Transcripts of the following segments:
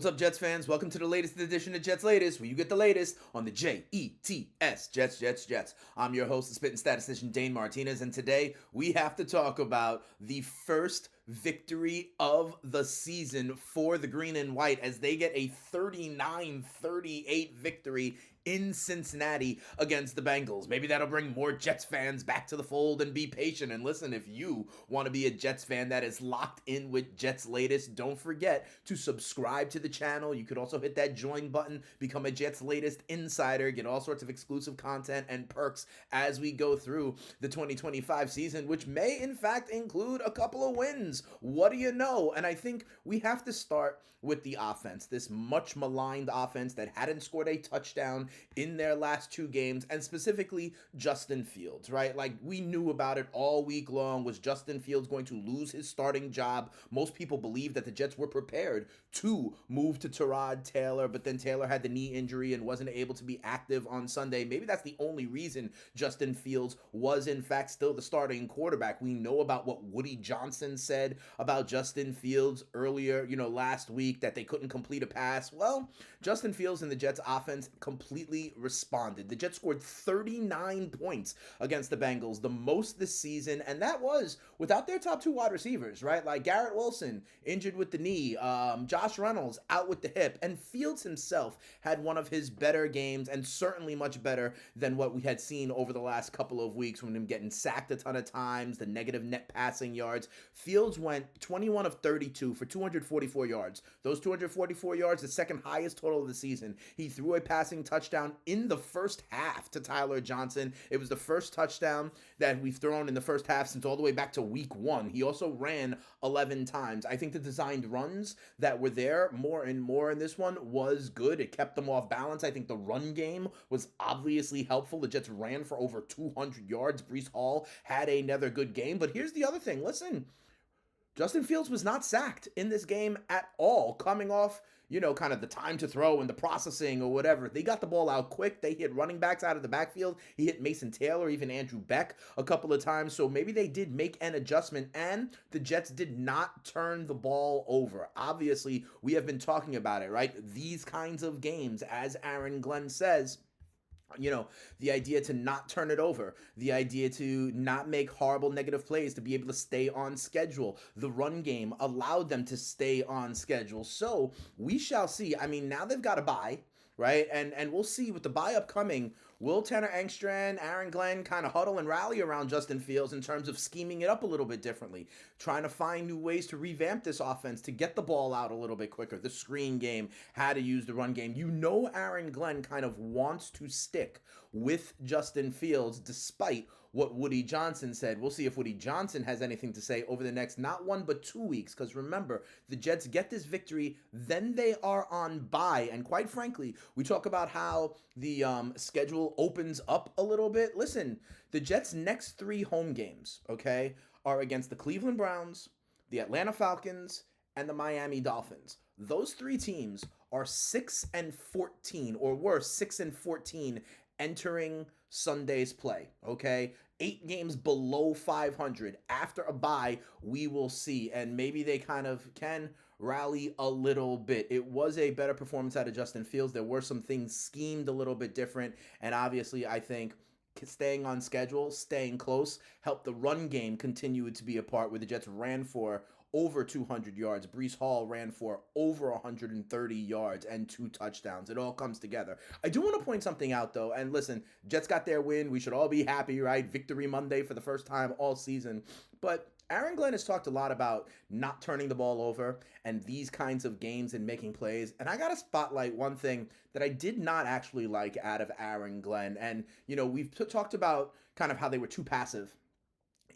What's up, Jets fans? Welcome to the latest edition of Jets Latest, where you get the latest on the Jets, Jets. I'm your host, the spitting statistician Dane Martinez, and today we have to talk about the first victory of the season for the green and white as they get a 39-38 victory in Cincinnati against the Bengals. Maybe that'll bring more Jets fans back to the fold, and be patient and listen. If you want to be a Jets fan that is locked in with Jets Latest, don't forget to subscribe to the channel. You could also hit that join button, become a Jets Latest insider, get all sorts of exclusive content and perks as we go through the 2025 season, which may in fact include a couple of wins. What do you know? And I think we have to start with the offense, this much maligned offense that hadn't scored a touchdown in their last two games, and specifically Justin Fields, right? Like, we knew about it all week long. Was Justin Fields going to lose his starting job? Most people believed that the Jets were prepared to move to Tyrod Taylor, but then Taylor had the knee injury and wasn't able to be active on Sunday. Maybe that's the only reason Justin Fields was in fact still the starting quarterback. We know about what Woody Johnson said about Justin Fields earlier, last week, that they couldn't complete a pass. Well, Justin Fields and the Jets offense completely responded. The Jets scored 39 points against the Bengals, the most this season, and that was without their top two wide receivers, right? Like Garrett Wilson injured with the knee, Josh Reynolds out with the hip, and Fields himself had one of his better games, and certainly much better than what we had seen over the last couple of weeks, when him getting sacked a ton of times, the negative net passing yards. Fields went 21 of 32 for 244 yards. Those 244 yards, the second highest total of the season. He threw a passing touchdown in the first half to Tyler Johnson. It was the first touchdown that we've thrown in the first half since all the way back to week one. He also ran 11 times. I think the designed runs that were there more and more in this one was good. It kept them off balance. I think the run game was obviously helpful. The Jets ran for over 200 yards. Breece Hall had another good game. But here's the other thing. Listen, Justin Fields was not sacked in this game at all, coming off, kind of the time to throw and the processing or whatever. They got the ball out quick. They hit running backs out of the backfield. He hit Mason Taylor, even Andrew Beck a couple of times. So maybe they did make an adjustment, and the Jets did not turn the ball over. Obviously, we have been talking about it, right? These kinds of games, as Aaron Glenn says, the idea to not turn it over, the idea to not make horrible negative plays, to be able to stay on schedule. The run game allowed them to stay on schedule. So we shall see. I mean, now they've got a bye, right? And we'll see with the bye upcoming. Will Tanner Engstrand, Aaron Glenn kind of huddle and rally around Justin Fields in terms of scheming it up a little bit differently, trying to find new ways to revamp this offense, to get the ball out a little bit quicker, the screen game, how to use the run game. Aaron Glenn kind of wants to stick with Justin Fields despite what Woody Johnson said. We'll see if Woody Johnson has anything to say over the next not 1 but 2 weeks, because remember, the Jets get this victory, then they are on bye. And quite frankly, we talk about how the schedule opens up a little bit. Listen, the Jets' next 3 home games, okay, are against the Cleveland Browns, the Atlanta Falcons, and the Miami Dolphins. Those 3 teams are 6-14, or worse, 6-14 entering Sunday's play, okay? 8 games below 500. After a bye, we will see, and maybe they kind of can rally a little bit. It was a better performance out of Justin Fields. There were some things schemed a little bit different, and obviously I think staying on schedule, staying close, helped the run game continue to be a part, where the Jets ran for over 200 yards. Breece Hall ran for over 130 yards and 2 touchdowns. It all comes together. I do want to point something out, though. And listen, Jets got their win. We should all be happy, right? Victory Monday for the first time all season. But Aaron Glenn has talked a lot about not turning the ball over and these kinds of games and making plays. And I got to spotlight one thing that I did not actually like out of Aaron Glenn. And, we've talked about kind of how they were too passive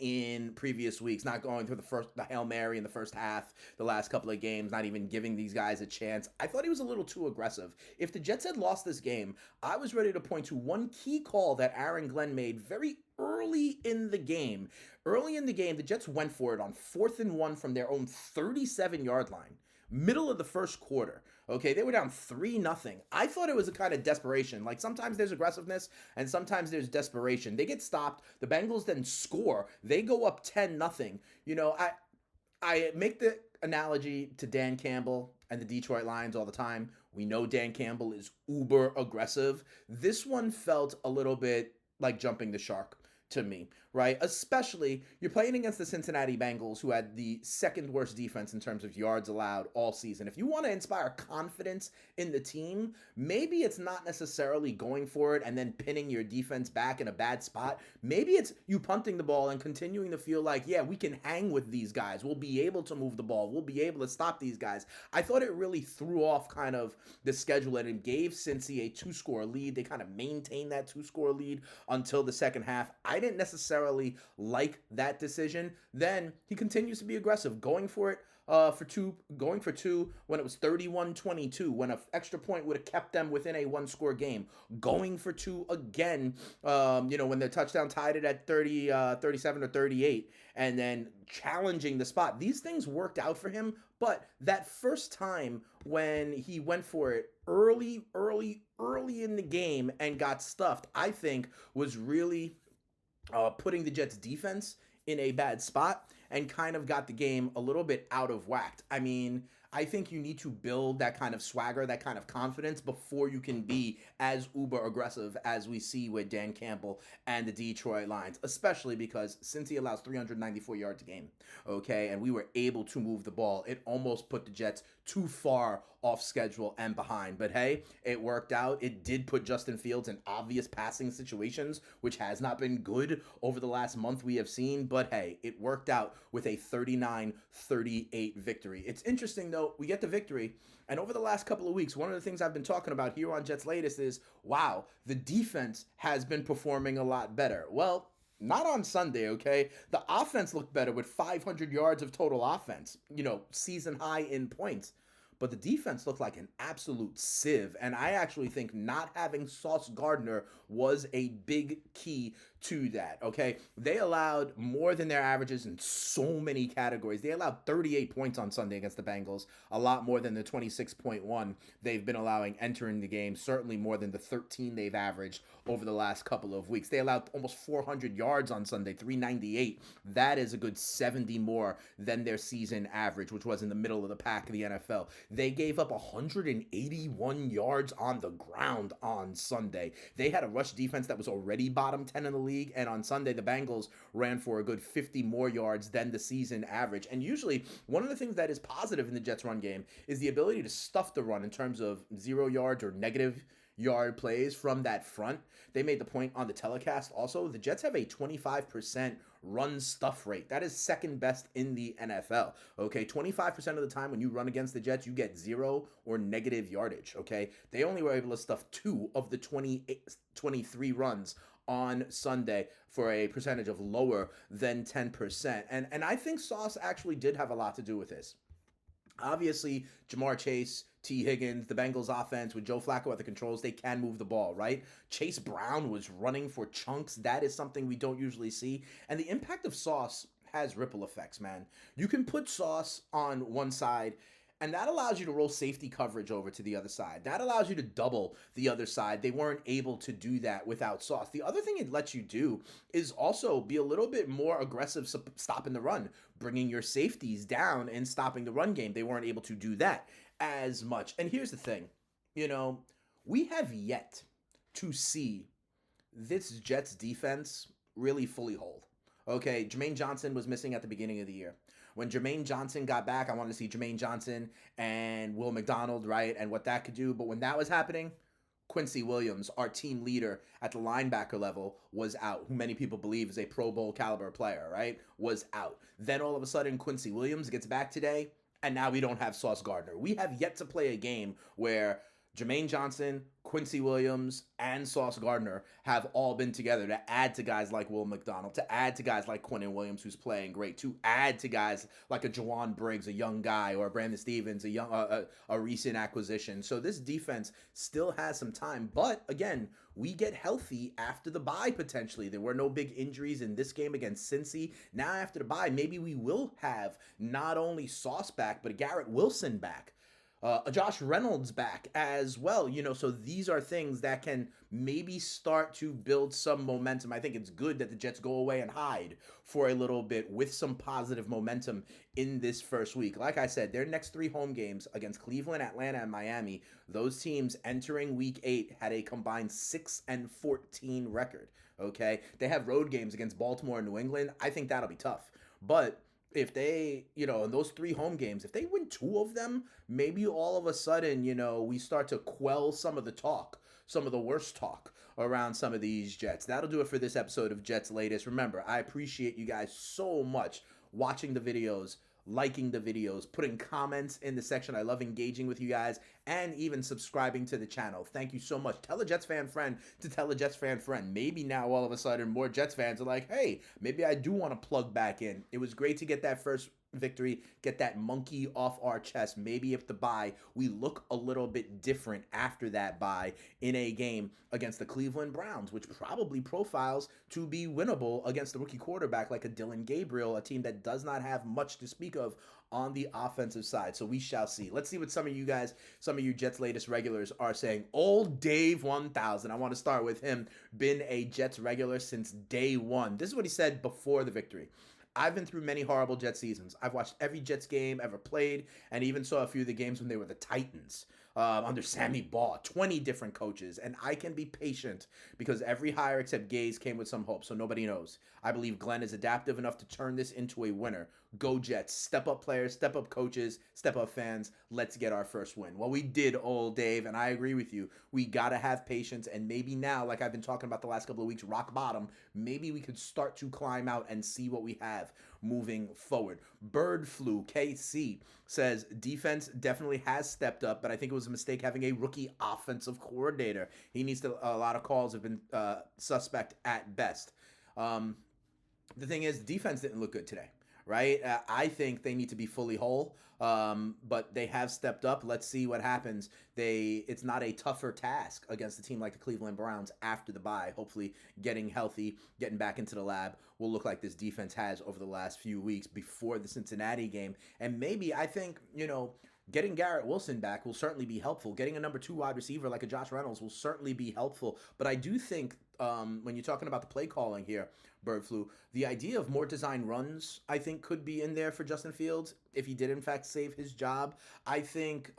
in previous weeks, not going through the Hail Mary in the first half, the last couple of games, not even giving these guys a chance. I thought he was a little too aggressive. If the Jets had lost this game, I was ready to point to one key call that Aaron Glenn made very early in the game. Early in the game, the Jets went for it on 4th and 1 from their own 37-yard line. Middle of the first quarter. Okay, they were down 3-0. I thought it was a kind of desperation. Like, sometimes there's aggressiveness and sometimes there's desperation. They get stopped. The Bengals then score. They go up 10-0. I make the analogy to Dan Campbell and the Detroit Lions all the time. We know Dan Campbell is uber aggressive. This one felt a little bit like jumping the shark to me, right? Especially you're playing against the Cincinnati Bengals, who had the second worst defense in terms of yards allowed all season. If you want to inspire confidence in the team, maybe it's not necessarily going for it and then pinning your defense back in a bad spot. Maybe it's you punting the ball and continuing to feel like, yeah, we can hang with these guys. We'll be able to move the ball. We'll be able to stop these guys. I thought it really threw off kind of the schedule and it gave Cincy a 2-score lead. They kind of maintained that 2-score lead until the second half. I didn't necessarily like that decision. Then he continues to be aggressive, going for it going for two when it was 31-22, when an extra point would have kept them within a 1-score game, going for two again, when the touchdown tied it at 37 or 38, and then challenging the spot. These things worked out for him, but that first time when he went for it early in the game and got stuffed, I think was really putting the Jets defense in a bad spot and kind of got the game a little bit out of whack. I mean, I think you need to build that kind of swagger, that kind of confidence before you can be as uber aggressive as we see with Dan Campbell and the Detroit Lions, especially because since he allows 394 yards a game, okay, and we were able to move the ball, it almost put the Jets too far off schedule and behind. But hey, it worked out. It did put Justin Fields in obvious passing situations, which has not been good over the last month we have seen. But hey, it worked out with a 39-38 victory. It's interesting, though, we get the victory. And over the last couple of weeks, one of the things I've been talking about here on Jets Latest is, wow, the defense has been performing a lot better. Well, not on Sunday, okay? The offense looked better with 500 yards of total offense, season high in points. But the defense looked like an absolute sieve. And I actually think not having Sauce Gardner was a big key to that, okay? They allowed more than their averages in so many categories. They allowed 38 points on Sunday against the Bengals, a lot more than the 26.1 they've been allowing entering the game, certainly more than the 13 they've averaged over the last couple of weeks. They allowed almost 400 yards on Sunday, 398. That is a good 70 more than their season average, which was in the middle of the pack of the NFL. They gave up 181 yards on the ground on Sunday. They had a rush defense that was already bottom 10 in the league, and on Sunday, the Bengals ran for a good 50 more yards than the season average. And usually, one of the things that is positive in the Jets run game is the ability to stuff the run in terms of 0 yards or negative yard plays from that front. They made the point on the telecast also. The Jets have a 25% run stuff rate. That is second best in the NFL. Okay, 25% of the time when you run against the Jets, you get 0 or negative yardage. Okay, they only were able to stuff 2 of the 23 runs on Sunday for a percentage of lower than 10%. And I think Sauce actually did have a lot to do with this. Obviously, Jamar Chase, T. Higgins, the Bengals offense with Joe Flacco at the controls, they can move the ball, right? Chase Brown was running for chunks. That is something we don't usually see. And the impact of Sauce has ripple effects, man. You can put Sauce on one side, and that allows you to roll safety coverage over to the other side. That allows you to double the other side. They weren't able to do that without Sauce. The other thing it lets you do is also be a little bit more aggressive stopping the run, bringing your safeties down and stopping the run game. They weren't able to do that as much. And here's the thing, we have yet to see this Jets defense really fully hold. Okay, Jermaine Johnson was missing at the beginning of the year. When Jermaine Johnson got back, I wanted to see Jermaine Johnson and Will McDonald, right, and what that could do. But when that was happening, Quincy Williams, our team leader at the linebacker level, was out, who many people believe is a Pro Bowl caliber player, right, was out. Then all of a sudden, Quincy Williams gets back today, and now we don't have Sauce Gardner. We have yet to play a game where Jermaine Johnson, Quincy Williams, and Sauce Gardner have all been together to add to guys like Will McDonald, to add to guys like Quentin Williams, who's playing great, to add to guys like a Jawan Briggs, a young guy, or a Brandon Stevens, a recent acquisition. So this defense still has some time. But again, we get healthy after the bye potentially. There were no big injuries in this game against Cincy. Now after the bye, maybe we will have not only Sauce back, but Garrett Wilson back. A Josh Reynolds back as well. So these are things that can maybe start to build some momentum. I think it's good that the Jets go away and hide for a little bit with some positive momentum in this first week. Like I said, their next 3 home games against Cleveland, Atlanta, and Miami, those teams entering week 8 had a combined 6-14 record. Okay, they have road games against Baltimore and New England. I think that'll be tough, but if they, in those 3 home games, if they win 2 of them, maybe all of a sudden, we start to quell some of the talk, some of the worst talk around some of these Jets. That'll do it for this episode of Jets Latest. Remember, I appreciate you guys so much watching the videos, liking the videos, putting comments in the section. I love engaging with you guys, and even subscribing to the channel. Thank you so much. Tell a Jets fan friend to tell a Jets fan friend. Maybe now all of a sudden more Jets fans are like, hey, maybe I do want to plug back in. It was great to get that first victory, get that monkey off our chest. Maybe if the bye, we look a little bit different after that bye in a game against the Cleveland Browns, which probably profiles to be winnable against the rookie quarterback like a Dylan Gabriel, a team that does not have much to speak of on the offensive side. So we shall see. Let's see what some of you guys, some of you Jets Latest regulars are saying. Old Dave 1000. I want to start with him. Been a Jets regular since day one. This is what he said before the victory. I've been through many horrible Jets seasons. I've watched every Jets game ever played, and even saw a few of the games when they were the Titans under Sammy Baugh, 20 different coaches. And I can be patient because every hire except Gaze came with some hope, so nobody knows. I believe Glenn is adaptive enough to turn this into a winner. Go Jets. Step up players, step up coaches, step up fans. Let's get our first win. Well, we did, old Dave, and I agree with you. We got to have patience, and maybe now, like I've been talking about the last couple of weeks, rock bottom, maybe we could start to climb out and see what we have moving forward. Bird Flu KC says defense definitely has stepped up, but I think it was a mistake having a rookie offensive coordinator. He needs to. A lot of calls have been suspect at best. The thing is, defense didn't look good today, right? I think they need to be fully whole, but they have stepped up. Let's see what happens. It's not a tougher task against a team like the Cleveland Browns after the bye. Hopefully getting healthy, getting back into the lab will look like this defense has over the last few weeks before the Cincinnati game. And maybe, I think, getting Garrett Wilson back will certainly be helpful. Getting a number 2 wide receiver like a Josh Reynolds will certainly be helpful. But I do think when you're talking about the play calling here, Bird Flu, the idea of more design runs, I think, could be in there for Justin Fields if he did, in fact, save his job. I think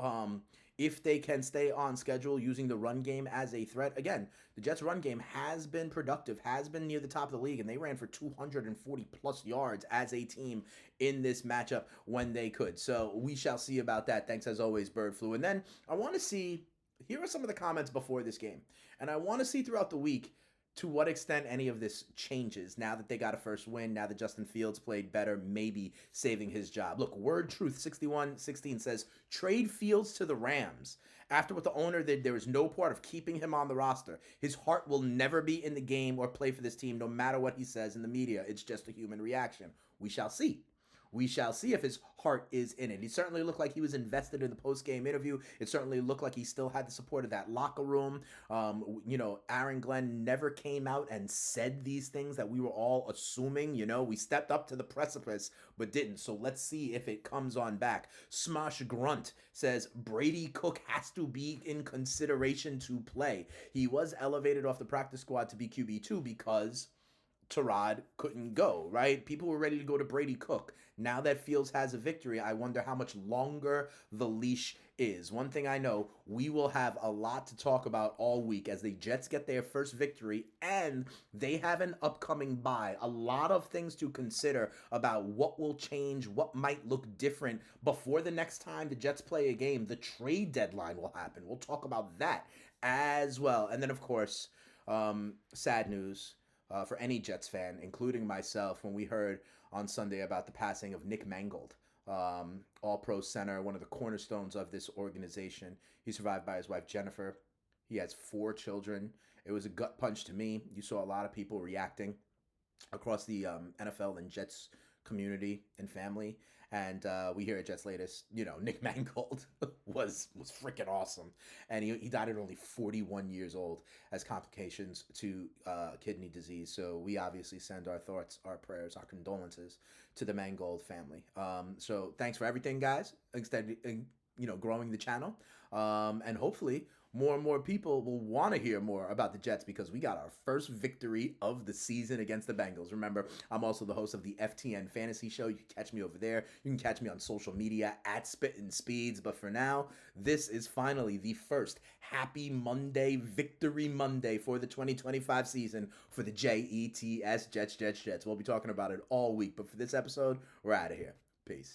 if they can stay on schedule using the run game as a threat. Again, the Jets' run game has been productive, has been near the top of the league, and they ran for 240-plus yards as a team in this matchup when they could. So we shall see about that. Thanks, as always, Bird Flu. And then I want to see, here are some of the comments before this game, and I want to see throughout the week to what extent any of this changes now that they got a first win, now that Justin Fields played better, maybe saving his job. Look, Word Truth 6116 says, trade Fields to the Rams. After what the owner did, there is no part of keeping him on the roster. His heart will never be in the game or play for this team, no matter what he says in the media. It's just a human reaction. We shall see. We shall see if his heart is in it. He certainly looked like he was invested in the post-game interview. It certainly looked like he still had the support of that locker room. Aaron Glenn never came out and said these things that we were all assuming. We stepped up to the precipice, but didn't. So let's see if it comes on back. Smosh Grunt says, Brady Cook has to be in consideration to play. He was elevated off the practice squad to be QB2 because Tyrod couldn't go, right? People were ready to go to Brady Cook. Now that Fields has a victory, I wonder how much longer the leash is. One thing I know, we will have a lot to talk about all week as the Jets get their first victory and they have an upcoming bye. A lot of things to consider about what will change, what might look different before the next time the Jets play a game. The trade deadline will happen. We'll talk about that as well. And then, of course, sad news for any Jets fan, including myself, when we heard on Sunday about the passing of Nick Mangold, all-pro center, one of the cornerstones of this organization. He's survived by his wife, Jennifer. He has 4 children. It was a gut punch to me. You saw a lot of people reacting across the NFL and Jets community and family. And we hear at Jets Latest, Nick Mangold was freaking awesome. And he died at only 41 years old as complications to kidney disease. So we obviously send our thoughts, our prayers, our condolences to the Mangold family. So thanks for everything, guys. growing the channel. And hopefully more and more people will want to hear more about the Jets because we got our first victory of the season against the Bengals. Remember, I'm also the host of the FTN Fantasy Show. You can catch me over there. You can catch me on social media at Spittin' Speeds. But for now, this is finally the first Happy Monday, Victory Monday for the 2025 season for the Jets, Jets. We'll be talking about it all week. But for this episode, we're out of here. Peace.